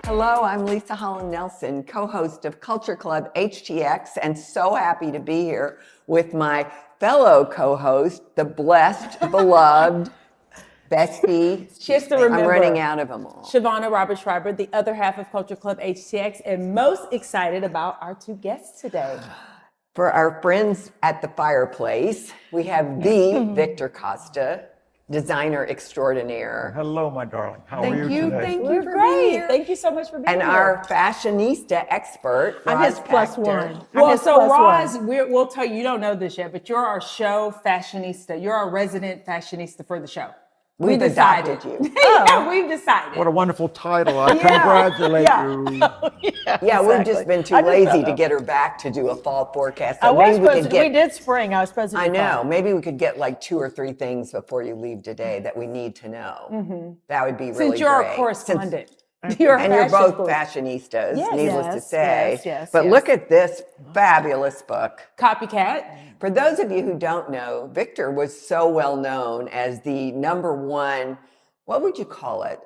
Hello, I'm Leisa Holland-Nelson, co-host of Culture Club HTX, and so happy to be here with my fellow co-host, the blessed, beloved, bestie. She has to remember. I'm running out of them all. Shavonnah Schreiber, the other half of Culture Club HTX, and most excited about our two guests today. For our friends at the fireplace, we have the Victor Costa, designer extraordinaire. Hello, my darling. How are you today? Thank you for being here. Thank you so much for being And here. our fashionista expert, I'm Roz his plus Pactor. one. Well, so Roz, we'll tell you, you don't know this yet, but you're our show fashionista. You're our resident fashionista for the show. We've adopted you. Yeah, we've decided. What a wonderful title. I congratulate you. Yeah, we've just been too lazy to get her back to do a fall forecast. So we did spring. I was supposed to do I know. fall. Maybe we could get like 2 or 3 things before you leave today that we need to know. That would be really great. Since you're our correspondent. You're both fashionistas, needless to say. But look at this fabulous book. Copycat. For those of you who don't know, Victor was so well known as the #1, what would you call it?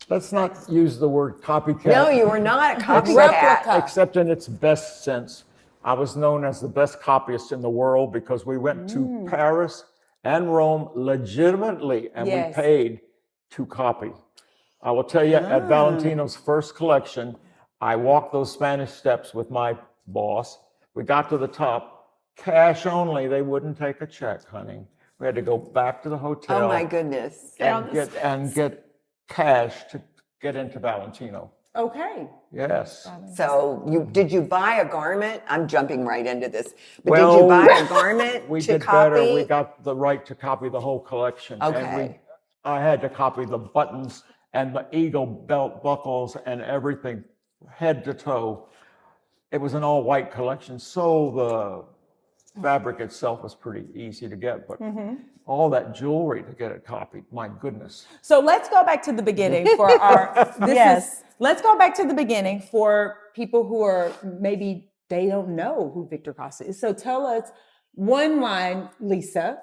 Let's not use the word copycat. No, you were not a copycat. Except in its best sense. I was known as the best copyist in the world because we went to Paris and Rome legitimately, and we paid to copy. I will tell you, at Valentino's first collection, I walked those Spanish steps with my boss. We got to the top, cash only. They wouldn't take a check, honey. We had to go back to the hotel. Oh my goodness. And get cash to get into Valentino. Okay. Yes. So did you buy a garment? I'm jumping right into this. But did you buy a garment we to did copy? better. We got the right to copy the whole collection. Okay. And I had to copy the buttons and the eagle belt buckles and everything, head to toe. It was an all-white collection, so the fabric itself was pretty easy to get, but all that jewelry to get it copied, my goodness. So let's go back to the beginning for our, let's go back to the beginning for people who are, maybe they don't know who Victor Costa is. So tell us one line, Leisa,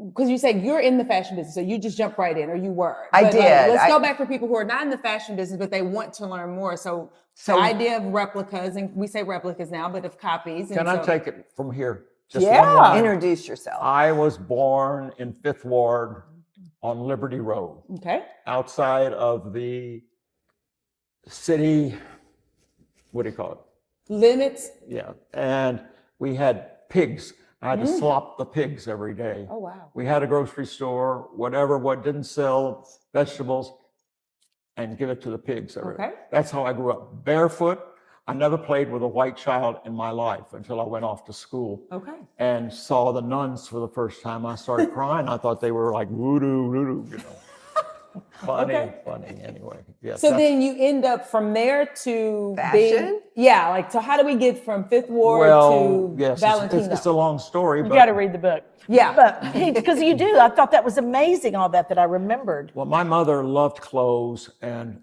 because you said you're in the fashion business, so you just jumped right in, or you were. I did. Let's go back for people who are not in the fashion business, but they want to learn more. So the idea of replicas, and we say replicas now, but of copies. Can I take it from here? Just one Yeah. line. Introduce yourself. I was born in 5th Ward on Liberty Road, Okay. outside of the city, what do you call it? Limits. Yeah, and we had pigs. I had to slop the pigs every day. Oh, wow. We had a grocery store, what didn't sell, vegetables, and give it to the pigs. Okay. That's how I grew up. Barefoot. I never played with a white child in my life until I went off to school. Okay. And saw the nuns for the first time. I started crying. I thought they were like voodoo, you know. Funny anyway. Yes. So then you end up from there to Fashion? so how do we get from 5th Ward to Valentino? It's a long story. You got to read the book. Yeah. But because you do, I thought that was amazing, all that I remembered. Well, my mother loved clothes, and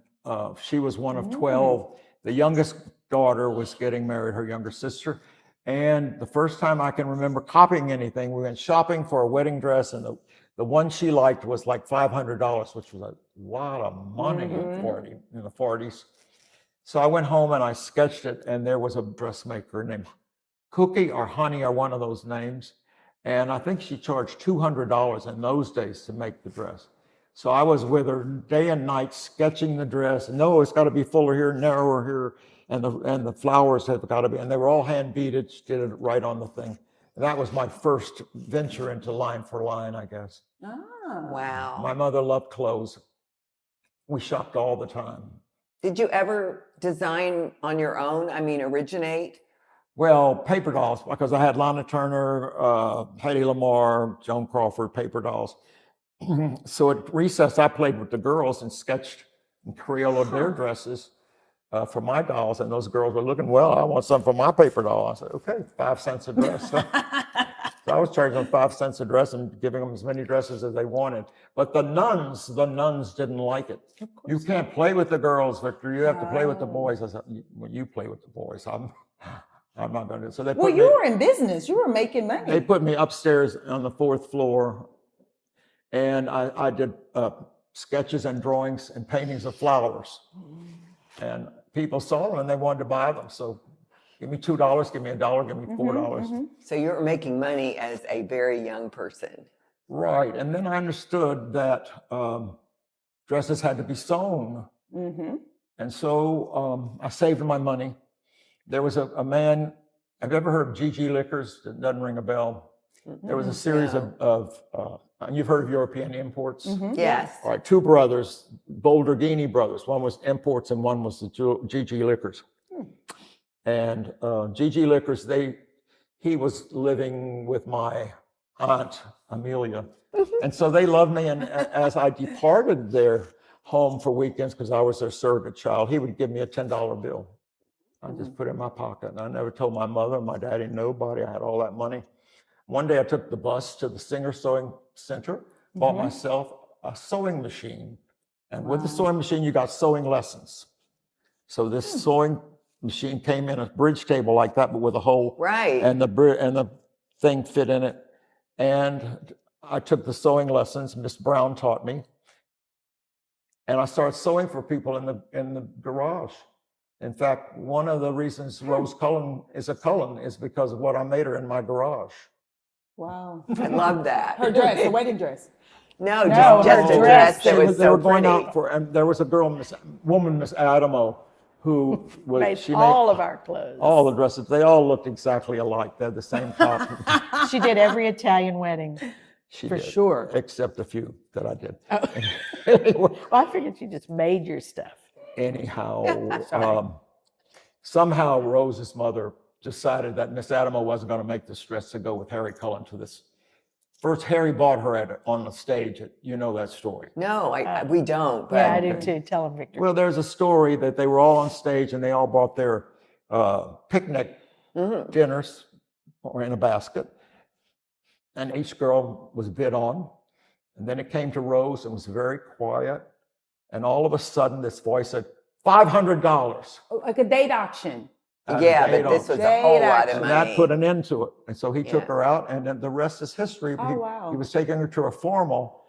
she was one of 12. The youngest daughter was getting married, her younger sister. And the first time I can remember copying anything, we went shopping for a wedding dress, and the one she liked was like $500, which was a lot of money in the 40s. So I went home and I sketched it, and there was a dressmaker named Cookie or Honey or one of those names. And I think she charged $200 in those days to make the dress. So I was with her day and night sketching the dress. No, it's got to be fuller here, narrower here, and the flowers have got to be, and they were all hand beaded. She did it right on the thing. And that was my first venture into line for line, I guess. Wow. My mother loved clothes. We shopped all the time. Did you ever design on your own? I mean, originate? Well, paper dolls, because I had Lana Turner, Hedy Lamarr, Joan Crawford, paper dolls. So at recess, I played with the girls and sketched and Crayola their dresses for my dolls. And those girls were looking, well, I want some for my paper doll. I said, okay, 5 cents a dress. So I was charging them 5 cents a dress and giving them as many dresses as they wanted. But the nuns didn't like it. You can't play with the girls, Victor. You have to play with the boys. I said, well, you play with the boys. I'm not going to. So they Well, you were in business. You were making money. They put me upstairs on the 4th floor, and I did sketches and drawings and paintings of flowers. And people saw them and they wanted to buy them. So give me $2, give me $1, give me $4. So you were making money as a very young person. Right. And then I understood that dresses had to be sewn. And so I saved my money. There was a man, have you ever heard of G.G. Liquors? It doesn't ring a bell. There was a series of and you've heard of European imports? Yes. All right, two brothers, Bolderghini brothers. One was imports and one was the G.G. Liquors. And G.G. Liquors, he was living with my aunt, Amelia. And so they loved me. And as I departed their home for weekends, because I was their surrogate child, he would give me a $10 bill. I just put it in my pocket. And I never told my mother, my daddy, nobody. I had all that money. One day I took the bus to the Singer Sewing Center, bought myself a sewing machine. And with the sewing machine, you got sewing lessons. So this sewing machine came in a bridge table like that, but with a hole. Right. And the thing fit in it. And I took the sewing lessons. Miss Brown taught me. And I started sewing for people in the garage. In fact, one of the reasons Rose Cullen is a Cullen is because of what I made her in my garage. Wow. I love that. Her dress, the wedding dress. No, No, just her a dress. dress that was They so were going pretty. out for, and there was a girl, Miss Adamo, who was, Made she all made of our clothes. all the dresses. They all looked exactly alike. They had the same top. She did every Italian wedding. She For did, sure. except a few that I did. Anyway, Well, I figured she just made your stuff. anyhow, somehow Rose's mother decided that Miss Adamo wasn't going to make this dress to go with Harry Cullen to this. First, Harry bought her on the stage. You know that story. No, we don't. But Yeah, I do too. Tell him, Victor. Well, there's a story that they were all on stage and they all bought their picnic dinners or in a basket. And each girl was bid on. And then it came to Rose and was very quiet. And all of a sudden, this voice said, $500. Like a date auction. yeah, but this was a whole lot of And money. that put an end to it. And so he took Yeah. her out, and then the rest is history. Oh, wow. He was taking her to a formal.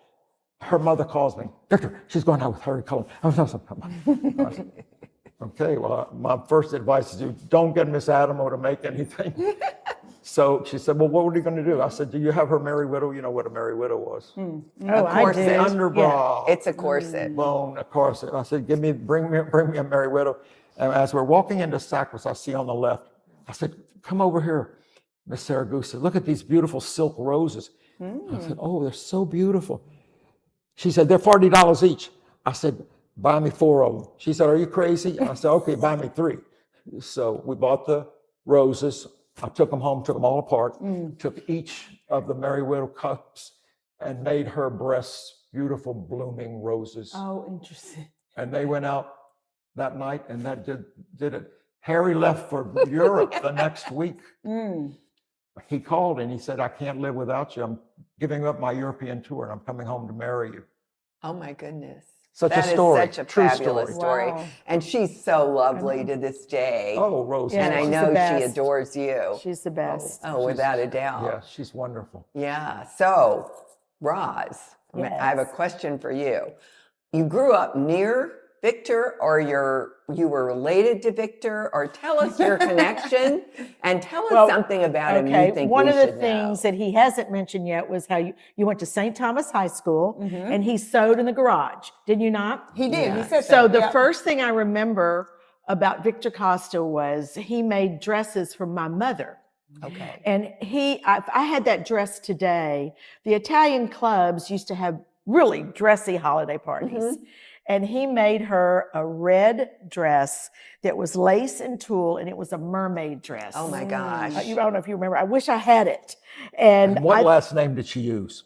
Her mother calls me, Victor, she's going out with Harry Cullen. I said, okay, well, my first advice is don't get Miss Adamo to make anything. So she said, well, what are you going to do? I said, do you have her Merry Widow? You know what a Merry Widow was. Oh, Of course I it do. is. Underbra. It's a corset. Bone, a corset. I said, bring me a Merry Widow. And as we're walking into Sacras, I see on the left, I said, come over here, Miss Saragusa. Look at these beautiful silk roses. I said, oh, they're so beautiful. She said, they're $40 each. I said, buy me 4 of them. She said, are you crazy? I said, okay, buy me 3. So we bought the roses. I took them home, took them all apart, took each of the Merry Widow cups and made her breasts beautiful blooming roses. Oh, interesting. And they went out that night and that did it. Harry left for Europe the next week. He called and he said, I can't live without you. I'm giving up my European tour and I'm coming home to marry you. Oh my goodness. Such That a is story. such a True fabulous story. Wow. And she's so lovely to this day. Oh, Rose. Yeah, and I she's know the she best. adores you. She's the best. Oh, without a doubt. Yeah, she's wonderful. Yeah. So, Roz, I have a question for you. You grew up near Victor, or you were related to Victor, or tell us your connection and tell us something about him you think one we of the should things know. that he hasn't mentioned yet was how you went to St. Thomas High School and he sewed in the garage. Did you not? He did. He Yeah. said So that. the Yeah. first thing I remember about Victor Costa was he made dresses for my mother. Okay. And I had that dress today. The Italian clubs used to have really dressy holiday parties. And he made her a red dress that was lace and tulle, and it was a mermaid dress. Oh my gosh. I don't know if you remember. I wish I had it. And What last name did she use?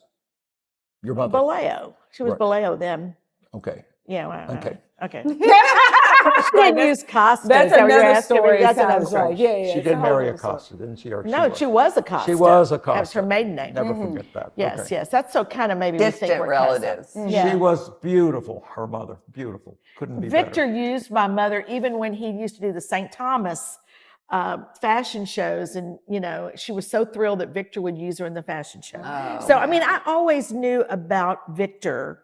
Your mother? Baleo. She was Right. Baleo then. Okay. Yeah. Well, Okay. Okay. She didn't use Costa. That's Is that what you're another asking me? story. That's another Sounds story. like. Yeah, yeah. She it's did a marry whole a Costa, didn't she? Or No, she was a Costa. She was a That was her Costa. maiden name. Never forget that. Yes, Okay. yes. That's so kind of maybe we think Distant we're relatives. cousins. Yeah. She was beautiful, her mother. Beautiful. Couldn't be Victor better. used my mother even when he used to do the St. Thomas fashion shows. And, she was so thrilled that Victor would use her in the fashion show. Oh, So, I mean, I always knew about Victor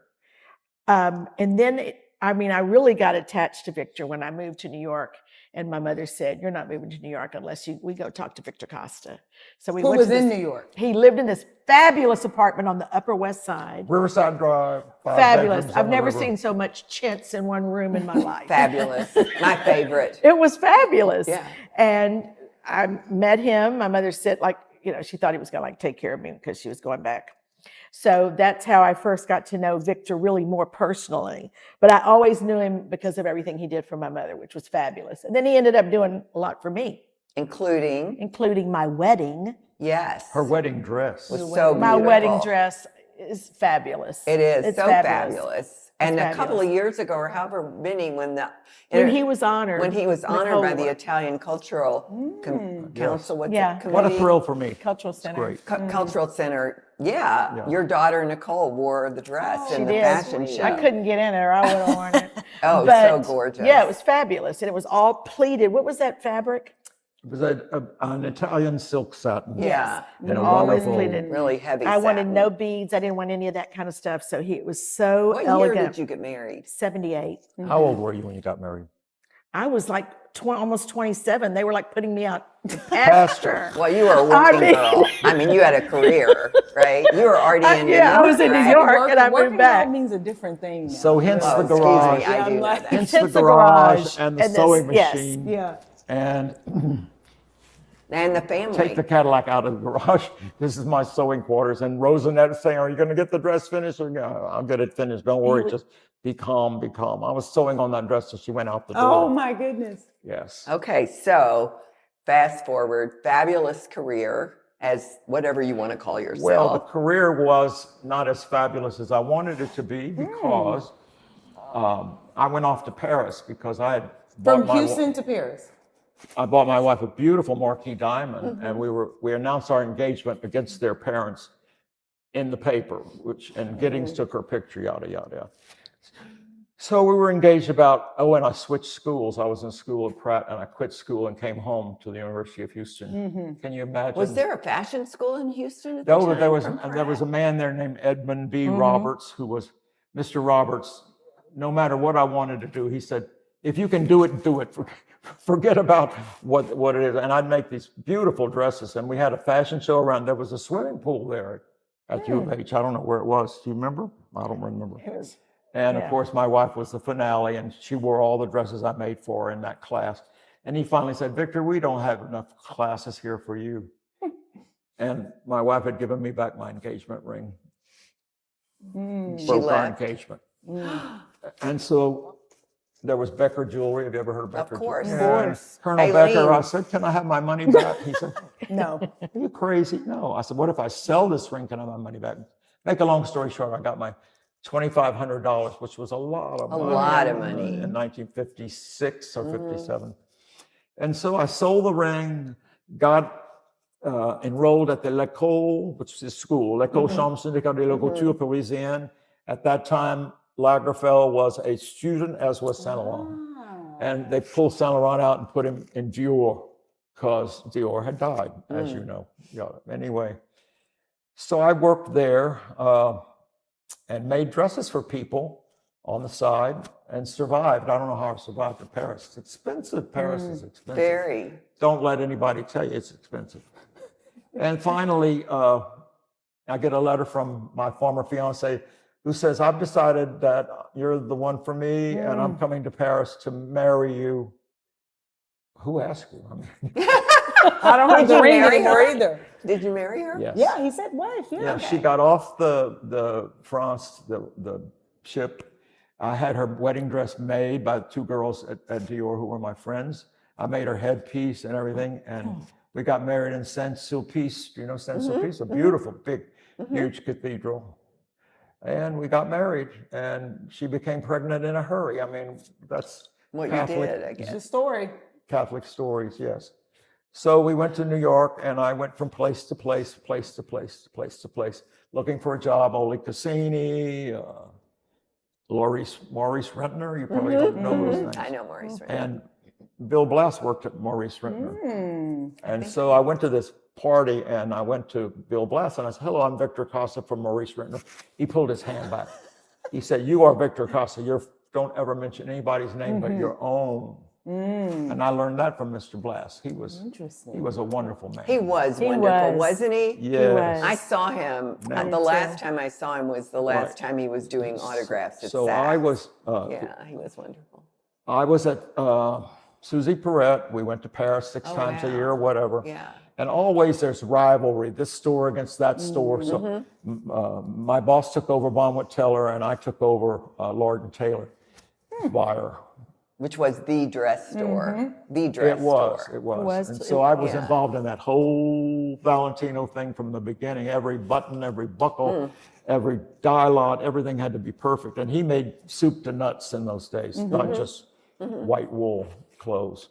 And then, I really got attached to Victor when I moved to New York. And my mother said, "You're not moving to New York unless we go talk to Victor Costa." So we Who went was to in this, New York? He lived in this fabulous apartment on the Upper West Side. Riverside Drive. 5 Fabulous. bedrooms on I've the never river. seen so much chintz in one room in my life. Fabulous. My favorite. It was fabulous. Yeah. And I met him. My mother said, she thought he was going to take care of me because she was going back. So that's how I first got to know Victor really more personally. But I always knew him because of everything he did for my mother, which was fabulous. And then he ended up doing a lot for me, including my wedding. Yes. Her wedding dress. was so beautiful. My wedding dress is fabulous. It is It's so fabulous. And a couple fabulous. of years ago, or however many, when he was honored. by the Nicole. Italian Cultural Council, what's Yeah. it, What a committee? thrill for me. Cultural It's Center. great. Cultural Center. Yeah. Your daughter Nicole wore the dress She in the did. fashion show. I couldn't get in there. I would have worn it. Oh, But, so gorgeous. Yeah, it was fabulous. And it was all pleated. What was that fabric? It was an Italian silk satin. Yeah. And a Always wonderful- pleated. Really heavy. I wanted satin. no beads. I didn't want any of that kind of stuff. So it was so What elegant. year did you get married? 78. How old were you when you got married? I was like almost 27. They were like putting me out to pasture. Well, you were a working mean- girl. I mean, you had a career, right? You were already in New York. I was in New right? York and I Working moved back. out means a different thing now. So hence Oh, the excuse me, garage. I Yeah, do I'm know like- that. Hence Hence the the garage garage and the and sewing yes. machine. Yeah. And And the family. take the Cadillac out of the garage. This is my sewing quarters. And Rosanette is saying, "Are you going to get the dress finished?" Or, "Yeah, I'll get it finished. Don't worry. Just be calm, be calm." I was sewing on that dress till she went out the door. Oh my goodness. Yes. Okay, so fast forward, fabulous career as whatever you want to call yourself. Well, the career was not as fabulous as I wanted it to be because I went off to Paris because I had From bought my- Houston to Paris. I bought my wife a beautiful marquee diamond, and we announced our engagement against their parents in the paper, and Giddings took her picture, yada yada yada. So we were engaged and I switched schools. I was in school at Pratt, and I quit school and came home to the University of Houston. Can you imagine? Was there a fashion school in Houston at the No, time? but there was from and there was a Pratt? man there named Edmund B. Roberts, who was Mr. Roberts. No matter what I wanted to do, he said, "If you can do it, do it. Forget about what it is." And I'd make these beautiful dresses. And we had a fashion show around. There was a swimming pool there at U of H. I don't know where it was. Do you remember? I don't remember. And of course, my wife was the finale, and she wore all the dresses I made for her in that class. And he finally said, "Victor, we don't have enough classes here for you." And my wife had given me back my engagement ring. She Broke our left. engagement. And so there was Becker Jewelry. Have you ever heard of Becker course. Jewelry? Of And course. Colonel Aileen. Becker, I said, "Can I have my money back?" He said, No. "Are you crazy?" No. I said, "What if I sell this ring? Can I have my money back?" Make a long story short, I got my $2,500, which was a lot of money. lot of money. In 1956 or 57. And so I sold the ring, got enrolled at the L'École, which is school, L'École Chambre Syndicale de la Couture Parisienne. At that time, Lagerfeld was a student, as was Saint Laurent. And they pulled Saint Laurent out and put him in Dior because Dior had died, as you know. Yeah. Anyway, so I worked there and made dresses for people on the side and survived. I don't know how I survived in Paris. It's expensive. Paris is expensive. Very. Don't let anybody tell you it's expensive. And finally, I get a letter from my former fiance who says, "I've decided that you're the one for me, and I'm coming to Paris to marry you." Who asked you? I mean, I don't have the you ring marry anymore her? either. Did you marry her? yes. Yeah, he said wife. Yeah. Yeah, she got off the France, the ship. I had her wedding dress made by two girls at Dior who were my friends. I made her headpiece and everything, and we got married in Saint-Sulpice. Do you know Saint-Sulpice? A beautiful, big, huge cathedral. And we got married, and she became pregnant in a hurry. I mean, that's What Catholic. you did, I It's guess. a story. Catholic stories, yes. So we went to New York, and I went from place to place, place to place, place to place, looking for a job. Ole Cassini, Maurice Rentner, you probably don't know those names. I know Maurice. Right? And Bill Blass worked at Maurice Rentner. And so I went to this party, and I went to Bill Blass, and I said, "Hello, I'm Victor Costa from Maurice Rentner." He pulled his hand back. He said, "You are Victor Costa. Don't ever mention anybody's name but your own." And I learned that from Mr. Blass. He was a wonderful man. He was wonderful, was. wasn't he? Yes. I saw him. Me The last time I saw him was the last time he was doing autographs at So Saks. I was. Yeah, he was wonderful. I was at Susie Perrette. We went to Paris 6 times a year or whatever. Yeah. And always there's rivalry, this store against that store. So my boss took over Bonwit Teller and I took over Lord & Taylor buyer. Which was the dress store. The dress store. It was. And so I was involved in that whole Valentino thing from the beginning. Every button, every buckle, every dye lot, everything had to be perfect. And he made soup to nuts in those days, not just white wool clothes.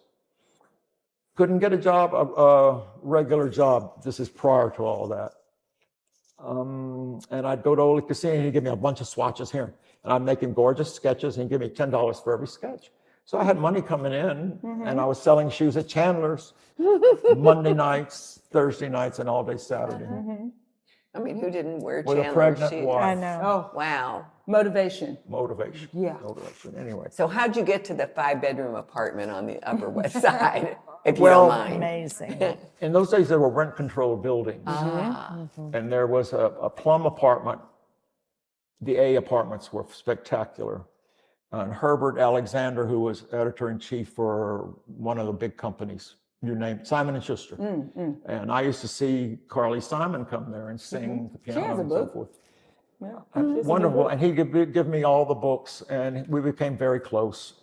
Couldn't get a regular job. This is prior to all that. And I'd go to Ole Cassini and he'd give me a bunch of swatches here. And I'd make him gorgeous sketches and he'd give me $10 for every sketch. So I had money coming in and I was selling shoes at Chandler's Monday nights, Thursday nights, and all day Saturday. I mean, who didn't wear With a Chandler pregnant shoes? wife. I know. Oh, Wow. motivation. Motivation. Yeah. Motivation. Anyway. So how'd you get to the 5-bedroom apartment on the Upper West Side, if you don't mind? Amazing. In those days, there were rent-controlled buildings. And there was a plum apartment. The A apartments were spectacular. And Herbert Alexander, who was editor-in-chief for one of the big companies, you name it, Simon & Schuster. And I used to see Carly Simon come there and sing the piano has a and so book. forth. Yeah. Wonderful. And he'd give me all the books, and we became very close.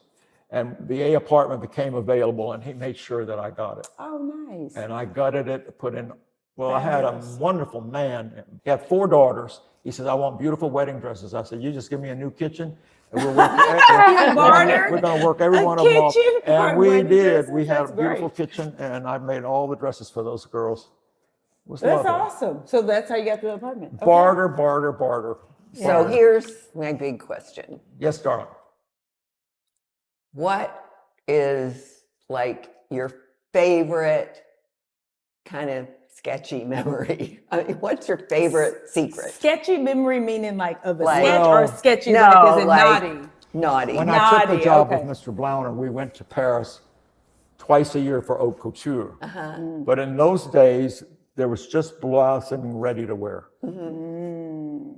And the A apartment became available, and he made sure that I got it. Oh, nice. And I gutted it, put in, well, I had a wonderful man. He had 4 daughters. He says, "I want beautiful wedding dresses." I said, "You just give me a new kitchen, and we'll work, we're going to work every one of them off." kitchen for And we wedding did. dresses? We had a That's beautiful great. kitchen, and I made all the dresses for those girls. It was That's lovely. awesome. So that's how you got the apartment. Okay. Barter, barter, barter. So here's my big question. Yes, darling. What is like your favorite kind of sketchy memory? I mean, what's your favorite secret? Sketchy memory meaning like of a Like- sketch or sketchy No, like as in like- naughty? Naughty. When I took the Naughty, job okay. with Mr. Blauner, we went to Paris twice a year for haute couture. But in those days, there was just blossoming ready to wear.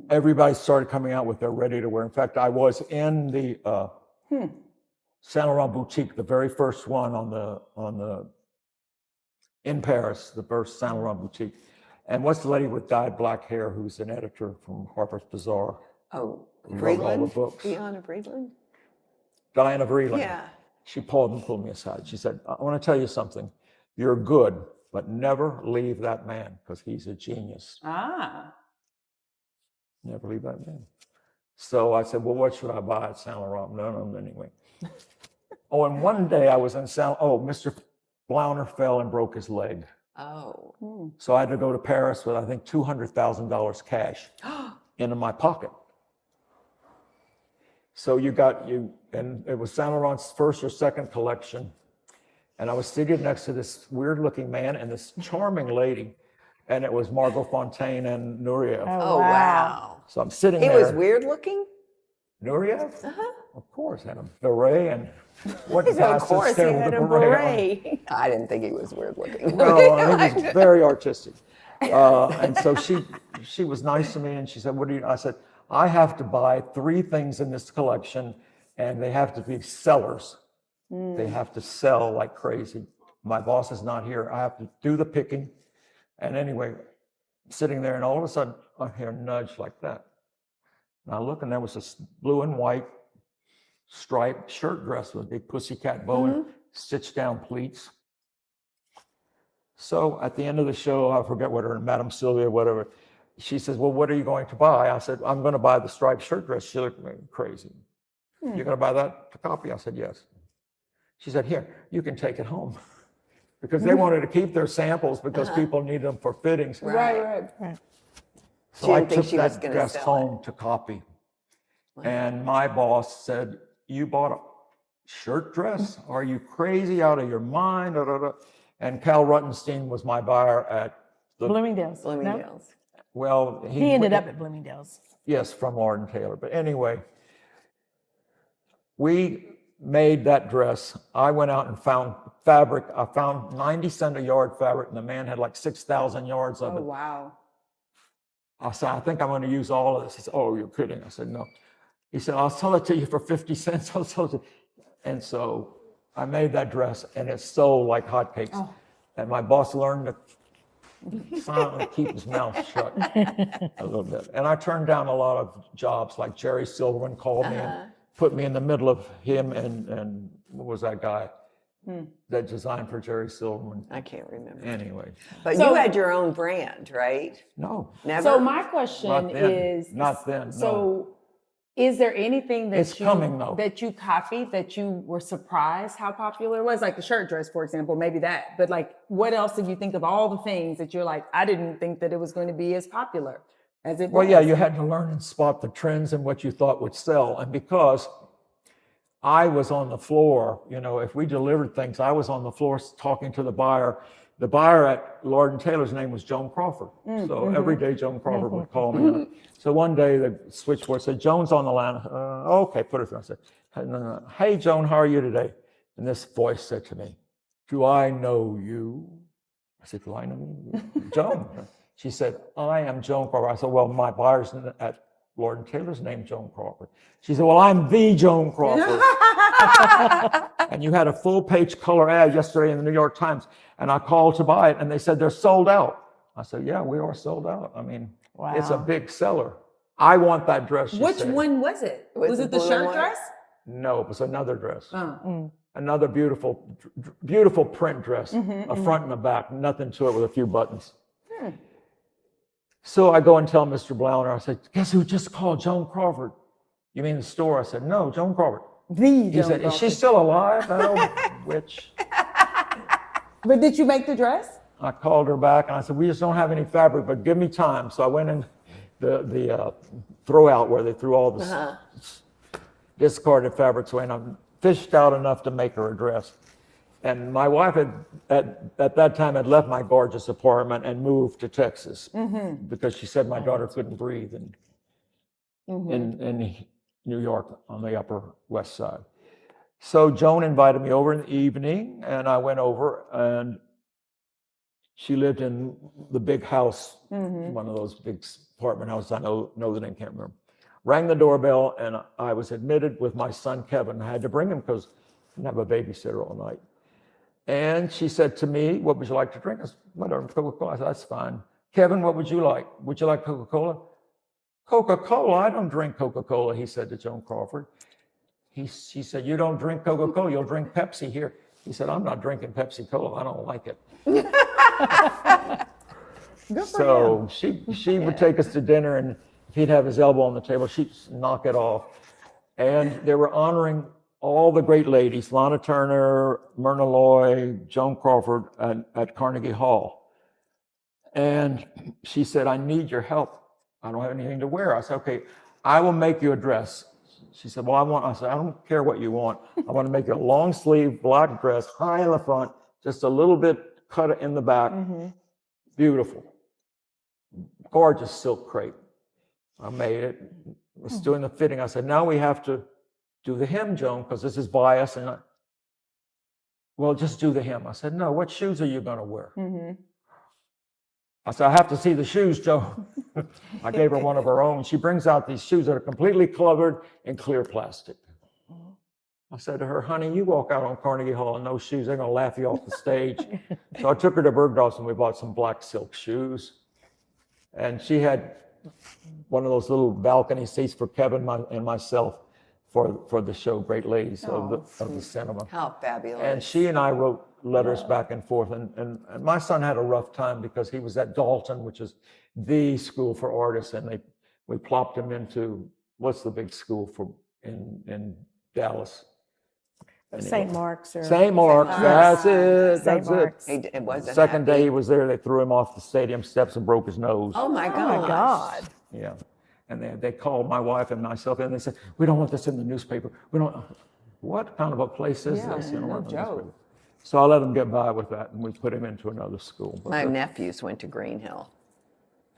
Everybody started coming out with their ready to wear. In fact, I was in the Saint Laurent boutique, the very first one in Paris, the first Saint Laurent boutique. And what's the lady with dyed black hair who's an editor from Harper's Bazaar? Oh, wrote all the Breedland? books. Fiona Breedland? Diana Vreeland. Yeah. She pulled me aside. She said, "I want to tell you something. You're good, but never leave that man because he's a genius. Ah. Never leave that man." So I said, "Well, what should I buy at Saint Laurent?" No, anyway. And one day I was in Mr. Blauner fell and broke his leg. Oh. So I had to go to Paris with, I think, $200,000 cash into my pocket. So and it was Saint Laurent's first or second collection. And I was seated next to this weird looking man and this charming lady. And it was Margot Fontaine and Nureyev. Oh, wow. So I'm sitting He there. was weird looking? Nureyev? Of course, had a beret and what Of guy course, sits he there with had a a beret beret. I didn't think he was weird looking. on? No, he was very artistic. And so she was nice to me and she said, "What do you?" I said, "I have to buy 3 things in this collection and they have to be sellers. They have to sell like crazy. My boss is not here. I have to do the picking." And anyway, sitting there and all of a sudden I hear a nudge like that. And I look and there was this blue and white striped shirt dress with a big pussycat bow and stitched down pleats. So at the end of the show, I forget what her, Madame Sylvia, whatever, she says, "Well, what are you going to buy?" I said, "I'm going to buy the striped shirt dress." She looked at me crazy. "You're going to buy that to copy?" I said, "Yes." She said, "Here, you can take it home." Because they wanted to keep their samples because people needed them for fittings. Right. So I didn't think took she was that gonna dress sell home to copy. And my boss said, "You bought a shirt dress? Are you crazy, out of your mind?" Da, da, da. And Cal Ruttenstein was my buyer at the, Bloomingdale's. No? Bloomingdale's. well, He ended up at Bloomingdale's. yes, from Lord & Taylor. But anyway, we made that dress. I went out and found fabric. I found 90 cents a yard fabric, and the man had like 6,000 yards of Oh, it. wow. I said, I think I'm going to use all of this. He said, oh, you're kidding. I said, no. He said, I'll sell it to you for 50 cents. I'll sell it to you. And so I made that dress, and it sold like hotcakes. Oh. And my boss learned to silently keep his mouth shut a little bit. And I turned down a lot of jobs, like Jerry Silverman called me and put me in the middle of him and what was that guy that designed for Jerry Silverman? I can't remember. Anyway, But So- you had your own brand, right? no, Never? So my question Not then. is, Not then, no. So is there anything that It's coming, though. that you copied that you were surprised how popular it was? Like the shirt dress, for example, maybe that. But like, what else did you think of all the things that you're like, I didn't think that it was going to be as popular as it was? Well, yeah, you had to learn and spot the trends and what you thought would sell. And because I was on the floor, you know, if we delivered things, I was on the floor talking to the buyer. The buyer at Lord & Taylor's name was Joan Crawford. So every day Joan Crawford would call me. So one day the switchboard said, Joan's on the line. Okay, put her through. I said, hey, Joan, how are you today? And this voice said to me, do I know you? I said, do I know you? Joan. She said, I am Joan Crawford. I said, well, my buyer's at Lord & Taylor's name, Joan Crawford. She said, well, I'm the Joan Crawford. And you had a full-page color ad yesterday in the New York Times, and I called to buy it, and they said they're sold out. I said, yeah, we are sold out. I mean, it's a big seller. I want that dress. She Which said. one was it? Was the it the blue shirt one? dress? No, it was another dress. Oh. Another beautiful print dress, a front and a back, nothing to it with a few buttons. So I go and tell Mr. Blauner, I said, guess who just called? Joan Crawford. You mean the store? I said, no, Joan Crawford. He said, is she still alive, that old witch? But did you make the dress? I called her back and I said, we just don't have any fabric, but give me time. So I went in the throw out where they threw all the discarded fabrics away, and I fished out enough to make her a dress. And my wife had, at that time, had left my gorgeous apartment and moved to Texas because she said my daughter couldn't breathe in New York on the Upper West Side. So Joan invited me over in the evening, and I went over, and she lived in the big house, one of those big apartment houses. I know the name, can't remember. Rang the doorbell, and I was admitted with my son Kevin. I had to bring him because I didn't have a babysitter all night. And she said to me, what would you like to drink? I said, whatever, Coca-Cola. I said, that's fine. Kevin, what would you like? Would you like Coca-Cola? Coca-Cola? I don't drink Coca-Cola, he said to Joan Crawford. She said, you don't drink Coca-Cola, you'll drink Pepsi here. He said, I'm not drinking Pepsi-Cola, I don't like it. So she would take us to dinner, and if he'd have his elbow on the table, she'd knock it off. And they were honoring all the great ladies, Lana Turner, Myrna Loy, Joan Crawford at Carnegie Hall. And she said, I need your help. I don't have anything to wear. I said, okay, I will make you a dress. She said, well, I said, I don't care what you want. I want to make you a long sleeve black dress, high in the front, just a little bit cut in the back. Beautiful. Gorgeous silk crepe. I made it. Was doing the fitting. I said, now we have to do the hem, Joan, because this is bias. And well, just do the hem. I said, no, what shoes are you going to wear? I said, I have to see the shoes, Joan. I gave her one of her own. She brings out these shoes that are completely covered in clear plastic. I said to her, honey, you walk out on Carnegie Hall in those shoes, they're going to laugh you off the stage. So I took her to Bergdorf's, and we bought some black silk shoes. And she had one of those little balcony seats for Kevin and myself for the show Great Ladies of the cinema. How fabulous. And she and I wrote letters back and forth. And my son had a rough time because he was at Dalton, which is the school for artists. And we plopped him into, what's the big school in Dallas? Anyway. St. Mark's. St. Mark's, that's it. St. That's Mark's. It wasn't Second day happy. he was there, they threw him off the stadium steps and broke his nose. Oh my Oh God. my God. Yeah. And they called my wife and myself in, and they said, we don't want this in the newspaper. We don't, what kind of a place is this? You know, no in the joke. newspaper. So I let him get by with that, and we put him into another school. But My nephews went to Green Hill.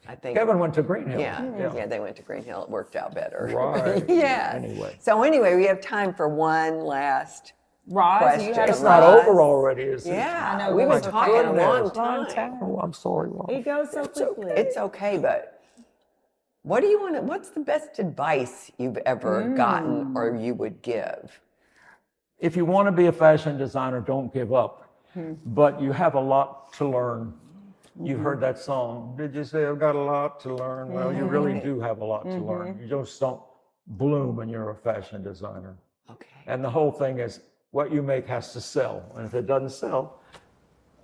I think. Kevin went to Green Hill. Yeah, they went to Green Hill. It worked out better. Right. Yeah. Anyway. So anyway, we have time for one last Roz, question. you had a It's not Roz. over already, is it? Yeah, I know, we've been goodness. talking a long Goodness. time. Oh, I'm sorry, Ron. It goes so quickly. It's okay, but what do you want to, what's the best advice you've ever gotten or you would give? If you want to be a fashion designer, don't give up. But you have a lot to learn. You've heard that song. Did you say I've got a lot to learn? Well, you really do have a lot to learn. You just don't bloom when you're a fashion designer. Okay. And the whole thing is what you make has to sell. And if it doesn't sell,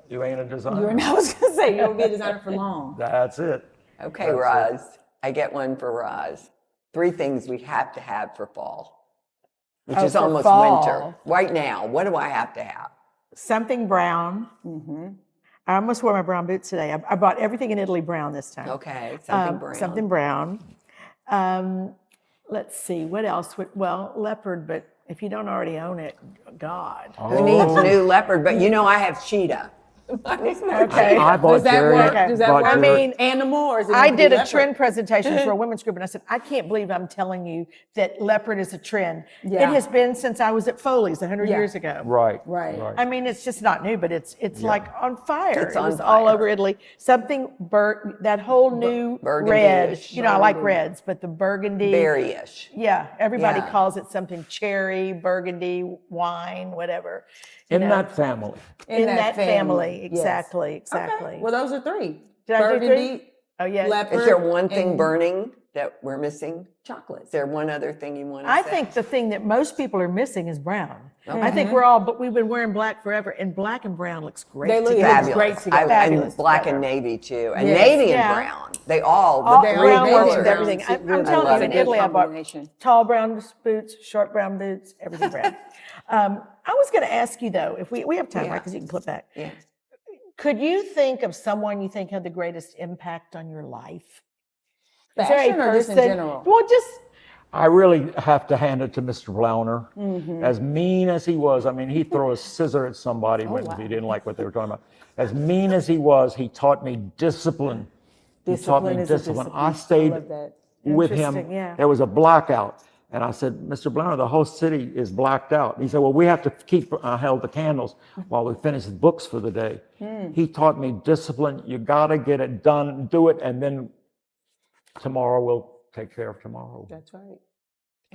you ain't a designer. I was going to say, you won't be a designer for long. That's it. Okay, That's Roz. I get one for Roz. 3 things we have to have for fall, which is for almost fall. winter. Right now, what do I have to have? Something brown. I almost wore my brown boots today. I bought everything in Italy brown this time. Okay, something brown. Something brown. Let's see, what else? Well, leopard, but if you don't already own it, God. Who needs new leopard? But you know I have cheetah. Okay. I bought Does that Jerry. work? Does that bought work? Jerry. I mean, Animal or is it? I need to did be a leopard? trend presentation for a women's group, and I said, I can't believe I'm telling you that leopard is a trend. Yeah. It has been since I was at Foley's 100 Yeah. years ago. Right. Right. I mean, it's just not new, but it's like on fire. It's It on was all fire. over Italy. Something that whole new Burgundy-ish. red. You know, I like reds, but the burgundy. Berry-ish. Yeah, everybody Yeah. calls it something cherry, burgundy, wine, whatever. In that family. In that family. Yes. Exactly, exactly. Okay. Well, those are 3. Did I do 3? Burgundy, Oh, yeah. leopard. Is there one thing and burning that we're missing? chocolate? Is there one other thing you want to I say? think the thing that most people are missing is brown. I think we've been wearing black forever, and black and brown looks great They look together. Fabulous. great together. Fabulous and black together. and navy too. And Yes. navy and Yeah. brown. They all, All the They three brown works colors. with everything. I'm telling love you, in it. Italy, I bought Combination. tall brown boots, short brown boots, everything brown. I was going to ask you though, if we have time, Yeah. right? Because you can clip back. Yeah. Could you think of someone you think had the greatest impact on your life? Is Fashion or just in general? Well, just I really have to hand it to Mr. Blauner. Mm-hmm. As mean as he was, I mean, he'd throw a scissor at somebody when he didn't like what they were talking about. As mean as he was, he taught me discipline. He taught me Discipline is a discipline. discipline. I stayed I love that. with him. Interesting, yeah. There was a blackout. And I said, Mr. Blauner, the whole city is blacked out. He said, well, we have to keep, I held the candles while we finished the books for the day. He taught me discipline. You got to get it done, do it, and then tomorrow we'll take care of tomorrow. That's right.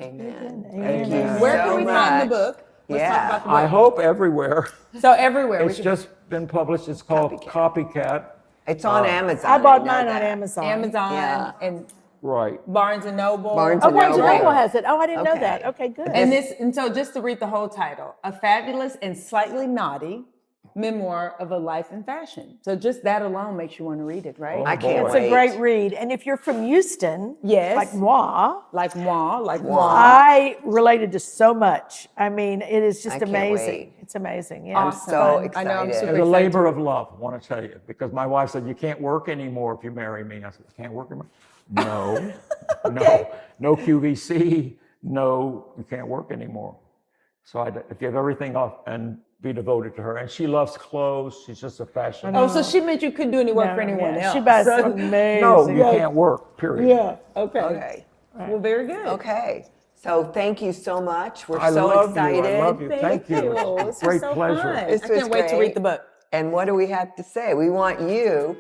Amen. Amen. Thank you Where so can we find the much. book? Let's talk Yeah. about the I book. hope everywhere. So everywhere. It's just been published. It's called Copycat. It's on Amazon. I bought know mine on that. Amazon. Amazon Yeah. and Right. Barnes and Noble. Barnes Oh, and Barnes and Noble. Noble has it. Oh, I didn't know Okay. that. Okay, good. And so just to read the whole title, A Fabulous and Slightly Naughty Memoir of a Life in Fashion. So just that alone makes you want to read it, right? I can't It's wait. a great read. And if you're from Houston, Yes. like moi, Like moi. I related to so much. I mean, it is just I can't amazing. wait. It's amazing. Yeah. I'm so excited. I know, I'm super It's a excited. labor of love, I want to tell you, because my wife said, you can't work anymore if you marry me. I said, you can't work anymore? No, no QVC, no, you can't work anymore. So I give everything up and be devoted to her. And she loves clothes. She's just a fashion. Oh, so she meant you couldn't do any work for anyone else. She buys amazing. No, you can't work, period. Yeah. Okay. Okay. Well, very good. Okay. So thank you so much. We're I so love excited. you. I love you. Thank you. This It's was a great so pleasure. fun. This I was can't wait to great. read the book. And what do we have to say? We want you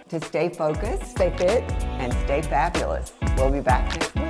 to stay focused, Stay fit. and stay fabulous. We'll be back next week.